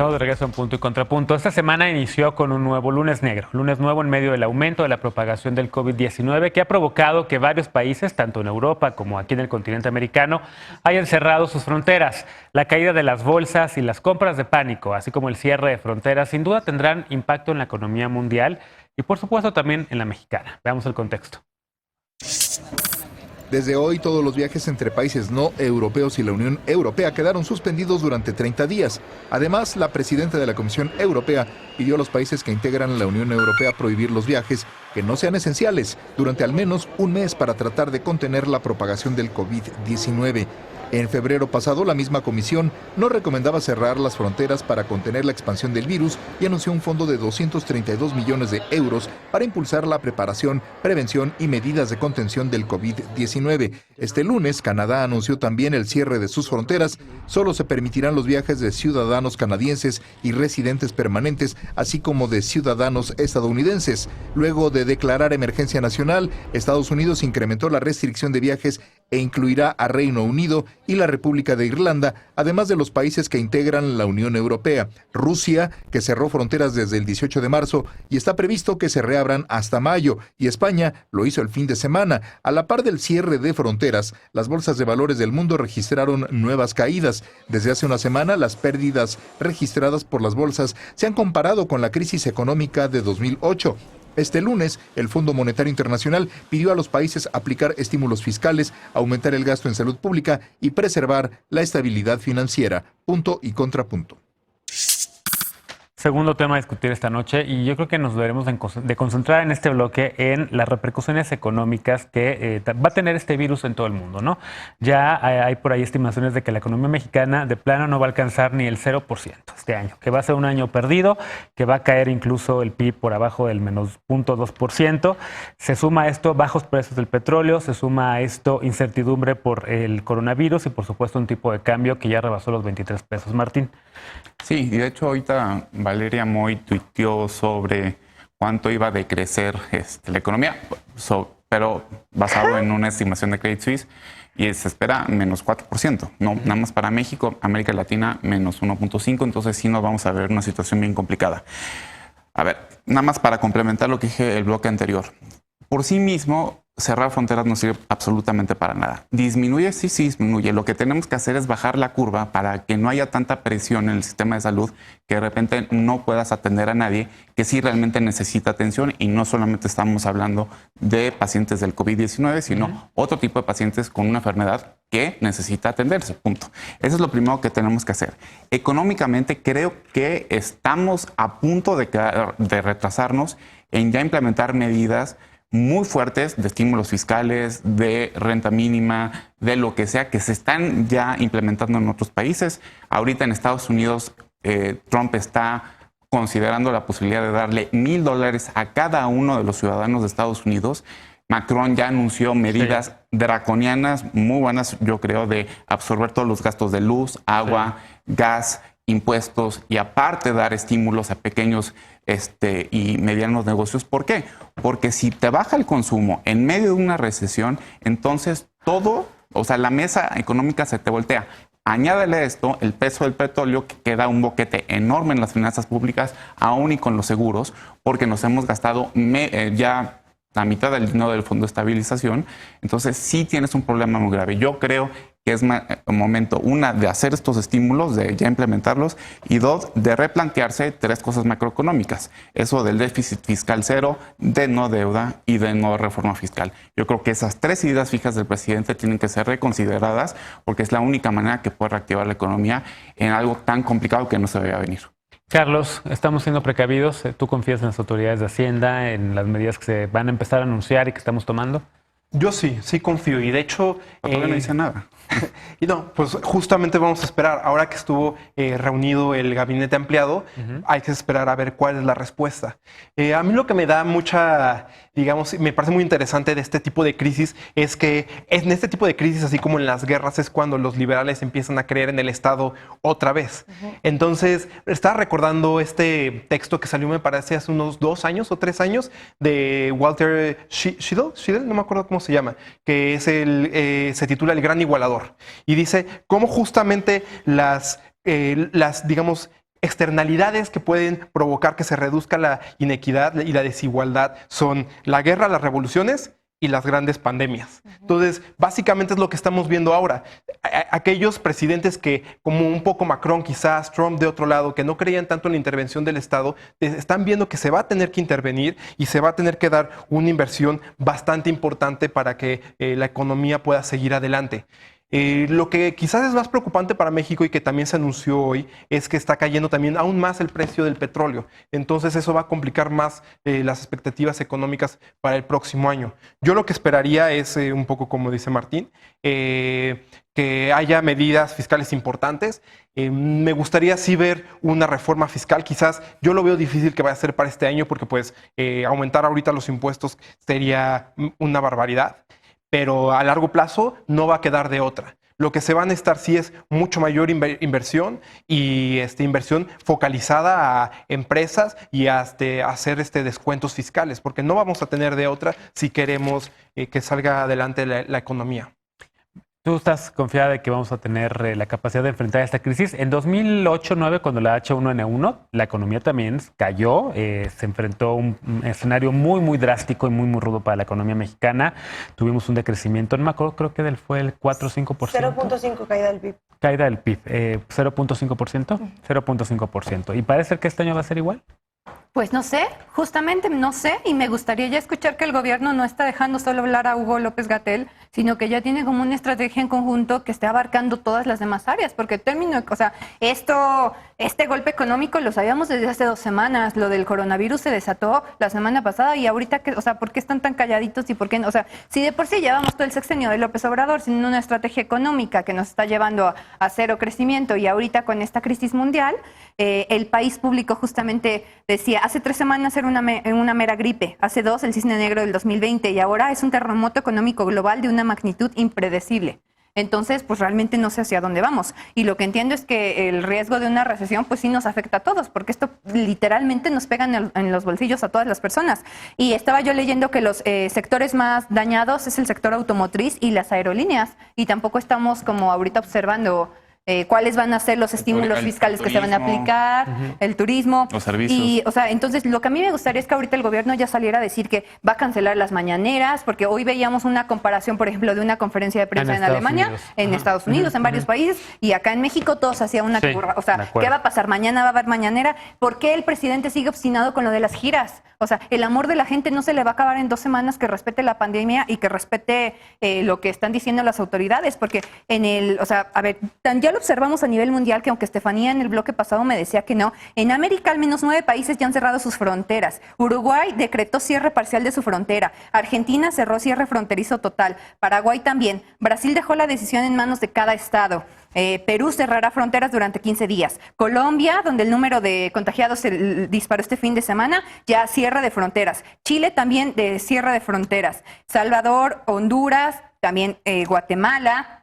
Estamos de regreso en Punto y Contrapunto. Esta semana inició con un nuevo lunes negro. Lunes nuevo en medio del aumento de la propagación del COVID-19 que ha provocado que varios países, tanto en Europa como aquí en el continente americano, hayan cerrado sus fronteras. La caída de las bolsas y las compras de pánico, así como el cierre de fronteras, sin duda tendrán impacto en la economía mundial y por supuesto también en la mexicana. Veamos el contexto. Desde hoy, todos los viajes entre países no europeos y la Unión Europea quedaron suspendidos durante 30 días. Además, la presidenta de la Comisión Europea pidió a los países que integran la Unión Europea prohibir los viajes que no sean esenciales durante al menos un mes para tratar de contener la propagación del COVID-19. En febrero pasado, la misma comisión no recomendaba cerrar las fronteras para contener la expansión del virus y anunció un fondo de 232 millones de euros para impulsar la preparación, prevención y medidas de contención del COVID-19. Este lunes, Canadá anunció también el cierre de sus fronteras. Solo se permitirán los viajes de ciudadanos canadienses y residentes permanentes, así como de ciudadanos estadounidenses. Luego de declarar emergencia nacional, Estados Unidos incrementó la restricción de viajes e incluirá a Reino Unido y la República de Irlanda, además de los países que integran la Unión Europea. Rusia, que cerró fronteras desde el 18 de marzo y está previsto que se reabran hasta mayo, y España lo hizo el fin de semana. A la par del cierre de fronteras, las bolsas de valores del mundo registraron nuevas caídas. Desde hace una semana, las pérdidas registradas por las bolsas se han comparado con la crisis económica de 2008. Este lunes, el Fondo Monetario Internacional pidió a los países aplicar estímulos fiscales, aumentar el gasto en salud pública y preservar la estabilidad financiera. Punto y contrapunto. Segundo tema a discutir esta noche, y yo creo que nos deberemos de concentrar en este bloque en las repercusiones económicas que va a tener este virus en todo el mundo, ¿no? Ya hay por ahí estimaciones de que la economía mexicana de plano no va a alcanzar ni el 0% este año, que va a ser un año perdido, que va a caer incluso el PIB por abajo del menos 0.2%. Se suma a esto bajos precios del petróleo, se suma a esto incertidumbre por el coronavirus y por supuesto un tipo de cambio que ya rebasó los 23 pesos. Martín. Sí, y de hecho ahorita Valeria Moy tuiteó sobre cuánto iba a decrecer la economía, pero basado en una estimación de Credit Suisse, y se espera menos 4%. No, nada más para México, América Latina, menos 1.5%, entonces sí nos vamos a ver una situación bien complicada. A ver, nada más para complementar lo que dije el bloque anterior. Por sí mismo, cerrar fronteras no sirve absolutamente para nada. ¿Disminuye? Sí, sí disminuye. Lo que tenemos que hacer es bajar la curva para que no haya tanta presión en el sistema de salud que de repente no puedas atender a nadie que sí realmente necesita atención, y no solamente estamos hablando de pacientes del COVID-19, sino otro tipo de pacientes con una enfermedad que necesita atenderse, punto. Eso es lo primero que tenemos que hacer. Económicamente creo que estamos a punto de retrasarnos en ya implementar medidas muy fuertes de estímulos fiscales, de renta mínima, de lo que sea, que se están ya implementando en otros países. Ahorita en Estados Unidos, Trump está considerando la posibilidad de darle $1,000 a cada uno de los ciudadanos de Estados Unidos. Macron ya anunció medidas draconianas, muy buenas, yo creo, de absorber todos los gastos de luz, agua, gas, impuestos, y aparte dar estímulos a pequeños y medianos negocios. ¿Por qué? Porque si te baja el consumo en medio de una recesión, entonces todo, o sea, la mesa económica se te voltea. Añádele a esto el peso del petróleo, que queda un boquete enorme en las finanzas públicas, aún y con los seguros, porque nos hemos gastado ya la mitad del dinero del Fondo de Estabilización. Entonces sí tienes un problema muy grave. Yo creo que es momento, una, de hacer estos estímulos, de ya implementarlos, y dos, de replantearse tres cosas macroeconómicas. Eso del déficit fiscal cero, de no deuda y de no reforma fiscal. Yo creo que esas tres ideas fijas del presidente tienen que ser reconsideradas, porque es la única manera que puede reactivar la economía en algo tan complicado que no se veía venir. Carlos, estamos siendo precavidos. ¿Tú confías en las autoridades de Hacienda, en las medidas que se van a empezar a anunciar y que estamos tomando? Yo sí confío, y de hecho... Todavía no dice nada. Y no, pues justamente vamos a esperar. Ahora que estuvo reunido el gabinete ampliado, hay que esperar a ver cuál es la respuesta. A mí lo que me da mucha, digamos, me parece muy interesante de este tipo de crisis es que en este tipo de crisis, así como en las guerras, es cuando los liberales empiezan a creer en el Estado otra vez. Entonces, estaba recordando este texto que salió, me parece, hace unos 2 años o 3 años, de Walter Scheidel, no me acuerdo cómo se llama, que es se titula El Gran Igualador. Y dice cómo justamente digamos, externalidades que pueden provocar que se reduzca la inequidad y la desigualdad son la guerra, las revoluciones y las grandes pandemias. Entonces, básicamente es lo que estamos viendo ahora. Aquellos presidentes que, como un poco Macron, quizás Trump de otro lado, que no creían tanto en la intervención del Estado, están viendo que se va a tener que intervenir y se va a tener que dar una inversión bastante importante para que la economía pueda seguir adelante. Lo que quizás es más preocupante para México y que también se anunció hoy es que está cayendo también aún más el precio del petróleo. Entonces eso va a complicar más las expectativas económicas para el próximo año. Yo lo que esperaría es un poco como dice Martín, que haya medidas fiscales importantes. Me gustaría sí ver una reforma fiscal. Quizás yo lo veo difícil que vaya a ser para este año porque pues aumentar ahorita los impuestos sería una barbaridad. Pero a largo plazo no va a quedar de otra. Lo que se va a necesitar sí es mucho mayor inversión y inversión focalizada a empresas y a hacer descuentos fiscales, porque no vamos a tener de otra si queremos que salga adelante la economía. ¿Tú estás confiada de que vamos a tener la capacidad de enfrentar esta crisis? En 2008-2009, cuando la H1N1, la economía también cayó, se enfrentó a un escenario muy, muy drástico y muy, muy rudo para la economía mexicana. Tuvimos un decrecimiento, no me acuerdo, creo que fue el 4 o 5%. 0.5 caída del PIB. Caída del PIB, 0.5%. 0.5%. ¿Y parece que este año va a ser igual? Pues no sé, justamente no sé, y me gustaría ya escuchar que el gobierno no está dejando solo hablar a Hugo López-Gatell, sino que ya tiene como una estrategia en conjunto que esté abarcando todas las demás áreas, porque este golpe económico lo sabíamos desde hace 2 semanas, lo del coronavirus se desató la semana pasada y ahorita, ¿por qué están tan calladitos y por qué no? O sea, si de por sí llevamos todo el sexenio de López Obrador sin una estrategia económica que nos está llevando a cero crecimiento y ahorita con esta crisis mundial, el país público justamente decía, hace 3 semanas era una mera gripe, hace 2 el cisne negro del 2020 y ahora es un terremoto económico global de una magnitud impredecible. Entonces, pues realmente no sé hacia dónde vamos. Y lo que entiendo es que el riesgo de una recesión, pues sí nos afecta a todos, porque esto literalmente nos pega en los bolsillos a todas las personas. Y estaba yo leyendo que los sectores más dañados es el sector automotriz y las aerolíneas. Y tampoco estamos como ahorita observando cuáles van a ser los estímulos fiscales que se van a aplicar, el turismo, los servicios. Y, entonces lo que a mí me gustaría es que ahorita el gobierno ya saliera a decir que va a cancelar las mañaneras, porque hoy veíamos una comparación, por ejemplo, de una conferencia de prensa en Alemania, en Estados Unidos, en varios países, y acá en México todos hacían una... ¿qué va a pasar? ¿Mañana va a haber mañanera? ¿Por qué el presidente sigue obstinado con lo de las giras? O sea, el amor de la gente no se le va a acabar en 2 semanas, que respete la pandemia y que respete lo que están diciendo las autoridades, porque ya lo observamos a nivel mundial, que aunque Estefanía en el bloque pasado me decía que no, en América al menos 9 países ya han cerrado sus fronteras. Uruguay decretó cierre parcial de su frontera. Argentina cerró cierre fronterizo total. Paraguay también. Brasil dejó la decisión en manos de cada estado. Perú cerrará fronteras durante 15 días. Colombia, donde el número de contagiados se disparó este fin de semana, ya cierre de fronteras. Chile también de cierre de fronteras. Salvador, Honduras, también Guatemala,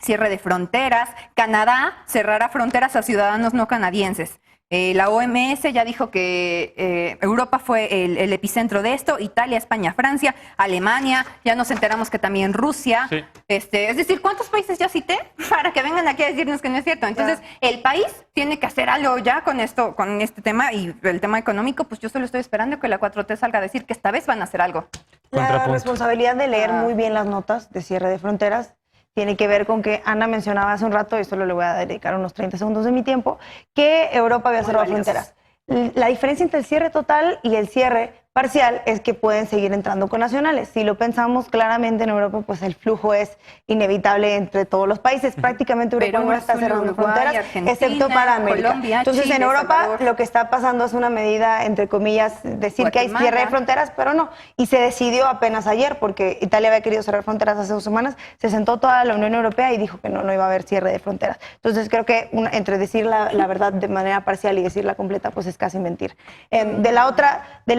cierre de fronteras. Canadá cerrará fronteras a ciudadanos no canadienses. La OMS ya dijo que Europa fue el epicentro de esto, Italia, España, Francia, Alemania, ya nos enteramos que también Rusia. Sí. Es decir, ¿cuántos países ya cité? Para que vengan aquí a decirnos que no es cierto. Entonces, el país tiene que hacer algo ya con esto, con este tema, y el tema económico, pues yo solo estoy esperando que la 4T salga a decir que esta vez van a hacer algo. La responsabilidad de leer muy bien las notas de cierre de fronteras tiene que ver con que Ana mencionaba hace un rato, y solo le voy a dedicar unos 30 segundos de mi tiempo, que Europa había cerrado fronteras. La diferencia entre el cierre total y el cierre parcial es que pueden seguir entrando con nacionales. Si lo pensamos claramente en Europa, pues el flujo es inevitable entre todos los países. Prácticamente Europa no está cerrando fronteras, excepto para América. Colombia, Entonces, Chile, en Europa, Salvador, lo que está pasando es una medida, entre comillas, decir que hay cierre de fronteras, pero no. Y se decidió apenas ayer, porque Italia había querido cerrar fronteras hace 2 semanas, se sentó toda la Unión Europea y dijo que no iba a haber cierre de fronteras. Entonces, creo que entre decir la verdad de manera parcial y decirla completa, pues es casi mentir. Del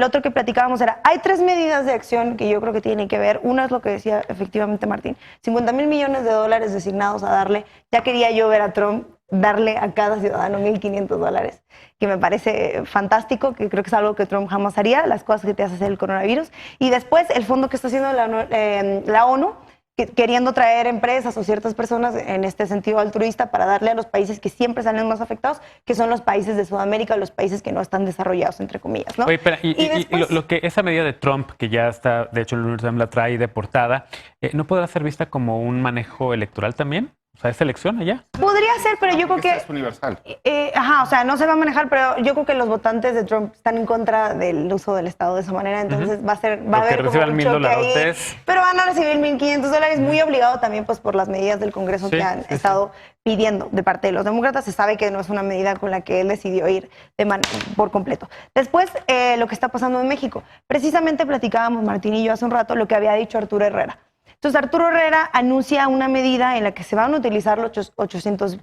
otro que platicábamos hay 3 medidas de acción que yo creo que tienen que ver. Una es lo que decía efectivamente Martín, $50,000 millones designados a darle. Ya quería yo ver a Trump darle a cada ciudadano $1,500, que me parece fantástico, que creo que es algo que Trump jamás haría, las cosas que te hace hacer el coronavirus. Y después el fondo que está haciendo la ONU, queriendo traer empresas o ciertas personas en este sentido altruista para darle a los países que siempre salen más afectados, que son los países de Sudamérica, los países que no están desarrollados, entre comillas, ¿no? Oye, espera, después, lo que esa medida de Trump, que ya está, de hecho el New York Times la trae de portada, ¿no podrá ser vista como un manejo electoral también? O sea, ¿es elección allá? podría ser, pero yo creo que... Es universal. o sea, no se va a manejar, pero yo creo que los votantes de Trump están en contra del uso del Estado de esa manera, entonces va a haber como reciban un $1,000 choque ahí, dolarotes. pero van a recibir $1,500, muy obligado también pues por las medidas del Congreso que han estado pidiendo de parte de los demócratas. Se sabe que no es una medida con la que él decidió ir por completo. Después, lo que está pasando en México. Precisamente platicábamos Martín y yo hace un rato lo que había dicho Arturo Herrera. Entonces, Arturo Herrera anuncia una medida en la que se van a utilizar los 800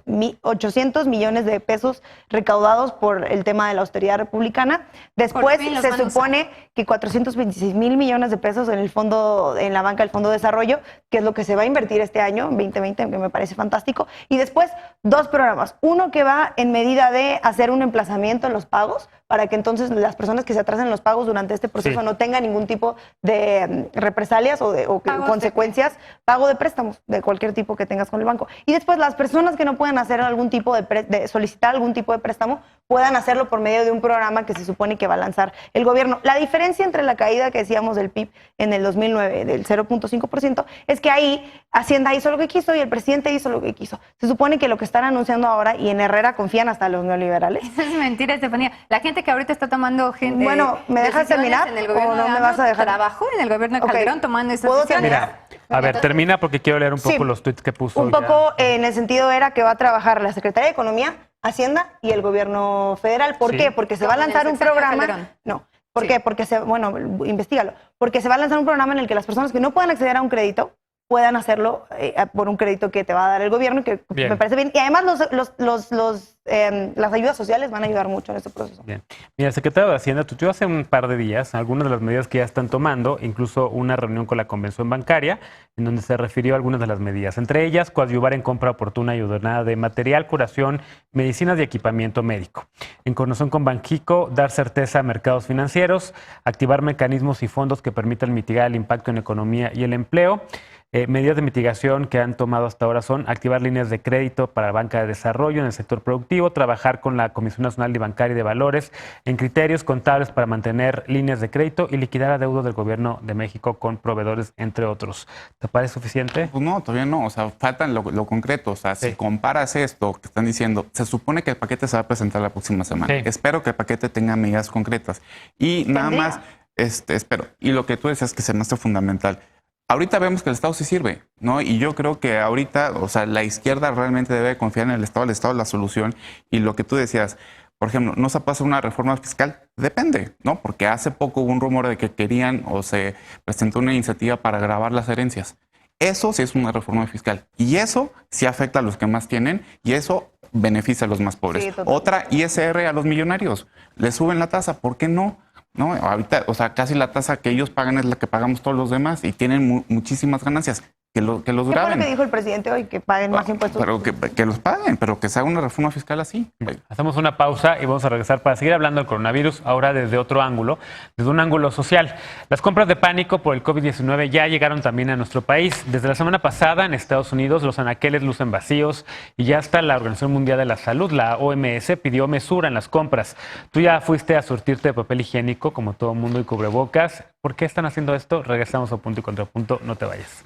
millones de pesos recaudados por el tema de la austeridad republicana. Después se supone que 426 mil millones de pesos en el fondo, en la banca del Fondo de Desarrollo, que es lo que se va a invertir este año, 2020, que me parece fantástico. Y después, 2 programas. Uno que va en medida de hacer un emplazamiento en los pagos, para que entonces las personas que se atrasen los pagos durante este proceso no tengan ningún tipo de represalias o consecuencias, pago de préstamos de cualquier tipo que tengas con el banco. Y después las personas que no puedan hacer algún tipo de solicitar algún tipo de préstamo, puedan hacerlo por medio de un programa que se supone que va a lanzar el gobierno. La diferencia entre la caída que decíamos del PIB en el 2009 del 0.5% es que ahí Hacienda hizo lo que quiso y el presidente hizo lo que quiso. Se supone que lo que están anunciando ahora, y en Herrera confían hasta los neoliberales. Eso es mentira, Estefanía. La gente que ahorita está tomando gente. Bueno, ¿me dejas terminar en el gobierno o no me vas a dejar? Trabajó en el gobierno de Calderón tomando esas ¿Puedo decisiones. terminar? Mira, a ver, termina porque quiero leer un poco los tweets que puso. Un poco en el sentido era que va a trabajar la Secretaría de Economía, Hacienda y el gobierno federal. ¿Por qué? Porque se va a lanzar un programa. No. ¿Por qué? Porque investígalo. Porque se va a lanzar un programa en el que las personas que no puedan acceder a un crédito puedan hacerlo por un crédito que te va a dar el gobierno, que me parece bien. Y además las ayudas sociales van a ayudar mucho en este proceso. Bien. Mira, el secretario de Hacienda tuiteó hace un par de días algunas de las medidas que ya están tomando, incluso una reunión con la Convención Bancaria, en donde se refirió a algunas de las medidas. Entre ellas, coadyuvar en compra oportuna y ordenada de material, curación, medicinas y equipamiento médico. En coordinación con Banxico, dar certeza a mercados financieros, activar mecanismos y fondos que permitan mitigar el impacto en la economía y el empleo. Medidas de mitigación que han tomado hasta ahora son activar líneas de crédito para la banca de desarrollo en el sector productivo, trabajar con la Comisión Nacional de Bancaria y de Valores en criterios contables para mantener líneas de crédito y liquidar adeudos del gobierno de México con proveedores, entre otros. ¿Te parece suficiente? Pues no, todavía no. O sea, falta lo concreto. O sea, si comparas esto que están diciendo, se supone que el paquete se va a presentar la próxima semana. Espero que el paquete tenga medidas concretas. Y nada más, espero. Y lo que tú decías que se me hace fundamental. Ahorita vemos que el Estado sí sirve, ¿no? Y yo creo que ahorita, o sea, la izquierda realmente debe confiar en el Estado es la solución. Y lo que tú decías, por ejemplo, ¿no se pasa una reforma fiscal? Depende, ¿no? Porque hace poco hubo un rumor de que querían o se presentó una iniciativa para gravar las herencias. Eso sí es una reforma fiscal. Y eso sí afecta a los que más tienen y eso beneficia a los más pobres. Sí, otra, ISR a los millonarios. Les suben la tasa, ¿por qué no? No, ahorita, o sea, casi la tasa que ellos pagan es la que pagamos todos los demás y tienen muchísimas ganancias. Que los graben. ¿Qué fue lo que dijo el presidente hoy? Que paguen más impuestos. Pero que los paguen, pero que se haga una reforma fiscal así. Hacemos una pausa y vamos a regresar para seguir hablando del coronavirus, ahora desde otro ángulo, desde un ángulo social. Las compras de pánico por el COVID-19 ya llegaron también a nuestro país. Desde la semana pasada en Estados Unidos los anaqueles lucen vacíos y ya hasta la Organización Mundial de la Salud, la OMS, pidió mesura en las compras. Tú ya fuiste a surtirte de papel higiénico, como todo mundo, y cubrebocas. ¿Por qué están haciendo esto? Regresamos a Punto y Contrapunto. No te vayas.